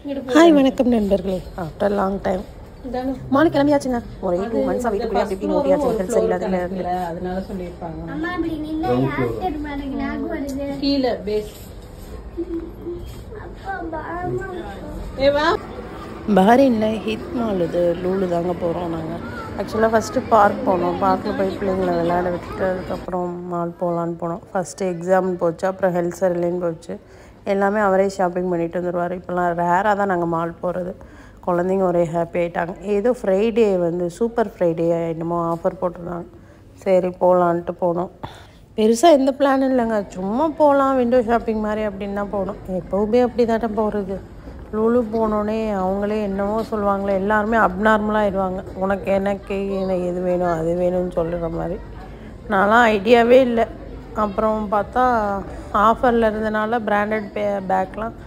Hi வணக்கம் நண்பர்களே. After long time மாலை கிளம்பியாச்சுங்க. ஒரு 2 months வீட்டுக்குள்ளே அப்படி இப்படி ஓட்டியாச்சு. ஹெல்த் சரியில்லாத அதனால சொல்லியிருப்பாங்க. கீழே பேஸ் பஹ்ரைனில் ஹித் மால் இது லூலு தாங்க போகிறோம் நாங்கள். ஆக்சுவலாக ஃபஸ்ட்டு பார்க் போனோம். பார்க்கில் போய் பிள்ளைங்களை விளையாட விட்டுட்டு அதுக்கப்புறம் மால் போகலான்னு போனோம். ஃபஸ்ட்டு எக்ஸாம் போச்சு, அப்புறம் ஹெல்த் சரியில்லைன்னு போச்சு. எல்லாமே அவரே ஷாப்பிங் பண்ணிட்டு வந்துடுவார். இப்போலாம் ரேராக தான் நாங்கள் மால் போகிறது. குழந்தைங்க ஒரே ஹாப்பி ஆகிட்டாங்க. ஏதோ ஃப்ரைடே வந்து சூப்பர் ஃப்ரைடே என்னமோ ஆஃபர் போட்டிருந்தாங்க. சரி போகலான்ட்டு போனோம். பெருசாக எந்த பிளானும் இல்லைங்க, சும்மா போகலாம் விண்டோ ஷாப்பிங் மாதிரி அப்படின்னு தான் போனோம். எப்போவுமே அப்படி தானே போகிறது. லூலு போனோடனே அவங்களே என்னவோ சொல்லுவாங்களே, எல்லாருமே அப்நார்மலாக ஆயிடுவாங்க. உனக்கு எனக்கு எது வேணும் அது வேணும்னு சொல்லுற மாதிரி. நான்லாம் ஐடியாவே இல்லை. அப்புறம் பார்த்தா ஆஃபரில் இருந்தனால பிராண்டட் பேக்லாம்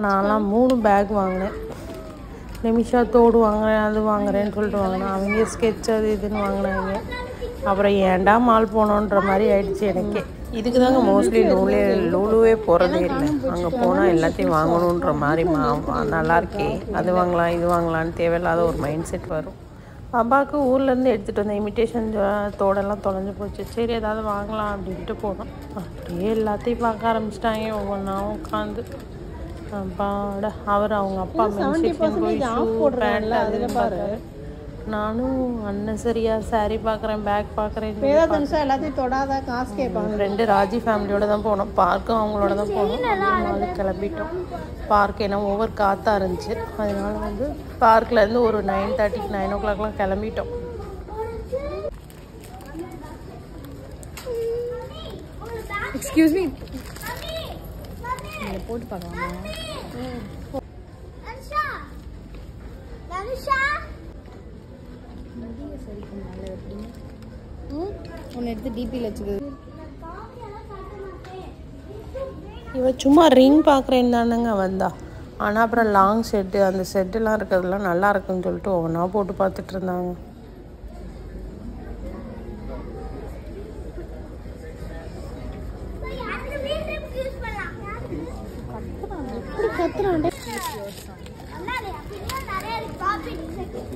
நான்லாம் 3 பேக் வாங்கினேன். நிமிஷா தோடு வாங்குறேன் அது வாங்குறேன்னு சொல்லிட்டு வாங்கினேன். அவங்க ஸ்கெட்ச் அது இதுன்னு வாங்கினாங்க. அப்புறம் ஏன்டா மால் போனோன்ற மாதிரி ஆயிடுச்சு எனக்கே. இதுக்கு தாங்க மோஸ்ட்லி லூலுவே போகிறதே இல்லை. அங்கே போனால் எல்லாத்தையும் வாங்கணுன்ற மாதிரி நல்லா இருக்கே, அது வாங்கலாம் இது வாங்கலான்னு தேவையில்லாத ஒரு மைண்ட் செட் வரும். அப்பாவுக்கு ஊர்லேருந்து எடுத்துகிட்டு வந்த இமிட்டேஷன் தோடெல்லாம் தொலைஞ்சு போச்சு. சரி ஏதாவது வாங்கலாம் அப்படின்ட்டு போனோம். அப்படியே எல்லாத்தையும் பார்க்க ஆரம்பிச்சிட்டாங்க ஒவ்வொன்றா உட்காந்து. அப்பாட அவர் அவங்க அப்பா பேண்ட் அதில் பாரு. நானும் அன்னசரியாக சாரீ பார்க்குறேன், பேக் பார்க்குறேன். எல்லாத்தையும் தொடாத காசு கேட்பாங்க. 2 ராஜி ஃபேமிலியோடு தான் போனோம். பார்க்கும் அவங்களோட தான் போனோம். நாளைக்கு கிளம்பிட்டோம். பார்க் ஏன்னா ஓவர் காற்றா இருந்துச்சு. அதனால வந்து பார்க்லேருந்து ஒரு 9:30 9 o'clockலாம் கிளம்பிட்டோம். எக்ஸ்கியூஸ் மீ, போட்டு பார்க்கலாமா? ஒன்று எடுத்து டிபியில் வச்சுக்குது. இவன் சும்மா ரிங் பார்க்குறேன்னு தானேங்க வந்தா. ஆனால் அப்புறம் லாங் செட்டு அந்த செட்டுலாம் இருக்கிறதுலாம் நல்லா இருக்குன்னு சொல்லிட்டு ஒவ்வொன்றா போட்டு பார்த்துட்டு இருந்தாங்க.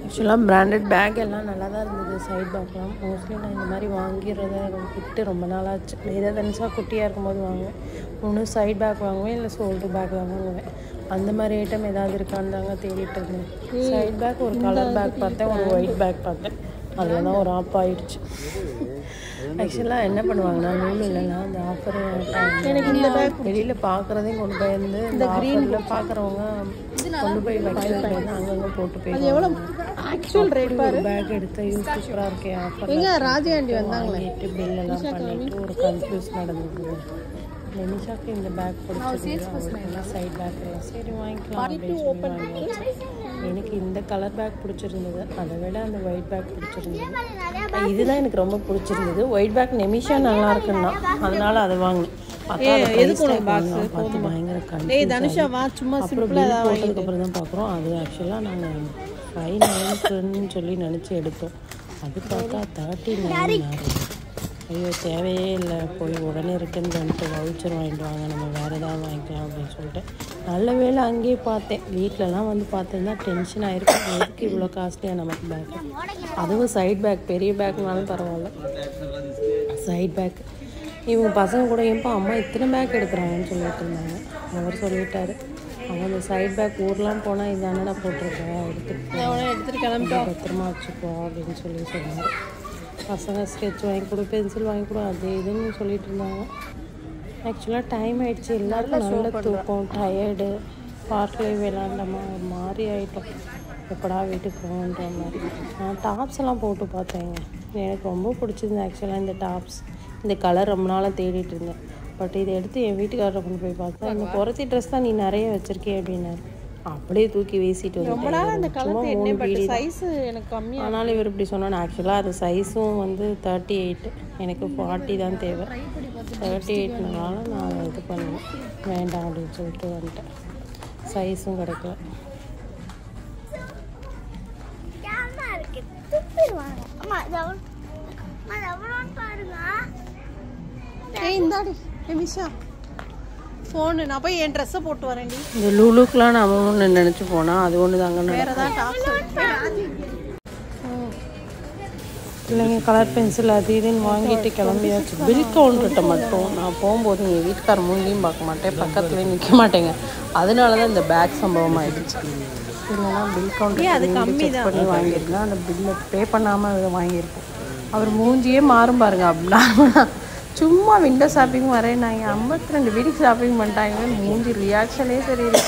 ஆக்சுவலாக பிராண்டட் பேக் எல்லாம் நல்லா தான் இருந்தது. சைட் பேக்லாம் மோஸ்ட்லி நான் இந்த மாதிரி வாங்கிறத விட்டு ரொம்ப நாளாச்சு. ஏதாவது தனிசாக குட்டியாக இருக்கும்போது வாங்குவேன். ஒன்று சைட் பேக் வாங்குவேன், இல்லை ஷோல்டர் பேக் வாங்குவேன். அந்த மாதிரி ஐட்டம் ஏதாவது இருக்கான்னு தாங்க தேடிட்டு இருந்தேன். சைட் பேக் ஒரு கலர் பேக் பார்த்தேன், ஒரு ஒயிட் பேக் பார்த்தேன். அதில் தான் ஒரு ஆஃப் ஆகிடுச்சு. ஆக்சுவலாக என்ன பண்ணுவாங்கன்னா நூல் இல்லைன்னா அந்த ஆஃபர் எனக்கு இந்த பேக் வெளியில் பார்க்குறதையும் கொண்டு போயிருந்து இந்த க்ரீனில் பார்க்குறவங்க கொண்டு போய் வைக்கிறது அங்கங்கே போட்டு போய் எவ்வளோ ஆக்சுவல் ரேட் பாரு. பேக் எடுத்து சூப்பராக இருக்கே ஆஃபர். எங்க ராஜி ஆண்டி வந்தாங்களே, பில்லெல்லாம் பண்ணிட்டு ஒரு கன்ஃபியூஸ் நடந்தது. நிமிஷாக்கு இந்த பேக் பிடிச்சிருந்தது, சைட் பேக் எல்லாம் சரி வாங்கிக்கலாம் அப்படின்னு சொல்லி வாங்கியாச்சு. எனக்கு இந்த கலர் பேக் பிடிச்சிருந்தது, அதை விட அந்த ஒயிட் பேக் பிடிச்சிருந்தது. இதுதான் எனக்கு ரொம்ப பிடிச்சிருந்தது. ஒயிட் பேக் நிமிஷா நல்லா இருக்குன்னா அதனால அதை வாங்கினேன். போட்டதுக்கப்புறம் தான் பார்க்குறோம். அது ஆக்சுவலாக நாங்கள் 5 சொல்லி நினச்சி எடுத்தோம். அது பார்த்தா 39. ஐயோ தேவையே இல்லை, போய் உடனே ரிட்டன் பண்ணிட்டு வவுச்சர் வாங்கிட்டு வாங்க, நம்ம வேறு ஏதாவது வாங்கிக்கலாம் அப்படின்னு சொல்லிட்டு. நல்ல வேலை அங்கேயே பார்த்தேன். வீட்டிலலாம் வந்து பார்த்தோன்னா டென்ஷன் ஆகிருக்கும். எதுக்கு இவ்வளோ காஸ்ட்லியாக நமக்கு பேக், அதுவும் சைட் பேக். பெரிய பேக்னாலும் பரவாயில்ல, சைட் பேக். இவங்க பசங்க கூட ஏன்பா அம்மா இத்தனை பேக் எடுக்கிறாங்கன்னு சொல்லிட்டு இருந்தாங்க. அவர் சொல்லிட்டாரு, அவன் அந்த சைட் பேக் ஊர்லாம் போனால் இதானே நான் போட்டிருக்கேன், எடுத்துகிட்டு கிளம்பி பத்திரமா வச்சுக்கோ அப்படின்னு சொன்னார். பசங்க ஸ்கெட்ச் வாங்கி கொடு, பென்சில் வாங்கி கொடு, அது இதுன்னு சொல்லிட்டு இருந்தாங்க. ஆக்சுவலாக டைம் ஆகிடுச்சு. எல்லாருக்கும் நல்ல தூக்கம், டயர்டு. பார்க்லேயே விளாண்டமா ஒரு மாதிரி ஆகிட்டோம். எப்படா வீட்டுக்கு போகன்ற மாதிரி. நான் டாப்ஸ் எல்லாம் போட்டு பார்த்தேங்க. எனக்கு ரொம்ப பிடிச்சிருந்தேன் ஆக்சுவலாக இந்த டாப்ஸ். இந்த கலர் ரொம்ப நாளாக தேடிட்டு இருந்தேன். பட் இதை எடுத்து என் வீட்டுக்காரரை கொண்டு போய் பார்த்தா, இந்த குறைச்சி ட்ரெஸ் தான் நீ நிறைய வச்சுருக்கே அப்படின்னாரு. அப்படியே தூக்கி வீசிட்டு வந்து ஆனாலும் இவர் இப்படி சொன்னான். ஆக்சுவலாக அது சைஸும் வந்து 38, எனக்கு 40 தான் தேவை. 38னால நான் இது பண்ணுவேன், வேண்டாம் அப்படின்னு சொல்லிட்டு வந்துட்டேன். சைஸும் கிடைக்கல. ஃபோன் நான் போய் என் ட்ரெஸ்ஸை போட்டு வரேன்டி. இந்த லூலுக்கெலாம் நம்ம ஒன்று நினச்சி போனால் அது ஒன்று தாங்க. வேறு ஏதாவது டாப்ஸ் இல்லைங்க கலர் பென்சில் அது இதுன்னு வாங்கிட்டு கிளம்பியாச்சு. பில் கவுண்டர்கிட்ட மட்டும் நான் போகும்போது எங்கள் வீட்டுக்கார மூஞ்சியும் பார்க்க மாட்டேன், பக்கத்துலேயே நிற்க மாட்டேங்க. அதனால தான் இந்த பேக் சம்பவம் ஆகிடுச்சு. இல்லைன்னா பில் கவுண்டர் செக் பண்ணி வாங்கியிருந்தேன், அந்த பில்லை பே பண்ணாமல் வாங்கியிருப்போம். அவர் மூஞ்சியே மாறும் பாருங்க. அப்படின்னா சும்மா விண்டோ ஷாப்பிங் வரேன் நான் 52 வீட்டுக்கு ஷாப்பிங் பண்ணிட்டாங்க. மூஞ்சி ரியாக்ஷனே சரியில்லை.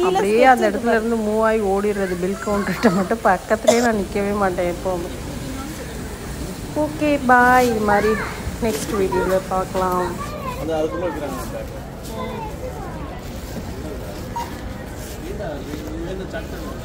அப்படியே அந்த இடத்துல இருந்து மூவ் ஆகி ஓடிடுறது. பில் கவுண்டர்கிட்ட மட்டும் பக்கத்துலேயே நான் நிற்கவே மாட்டேன் எப்போவுமே. Okay bye. இது மாதிரி நெக்ஸ்ட் வீடியோவில் பார்க்கலாம்.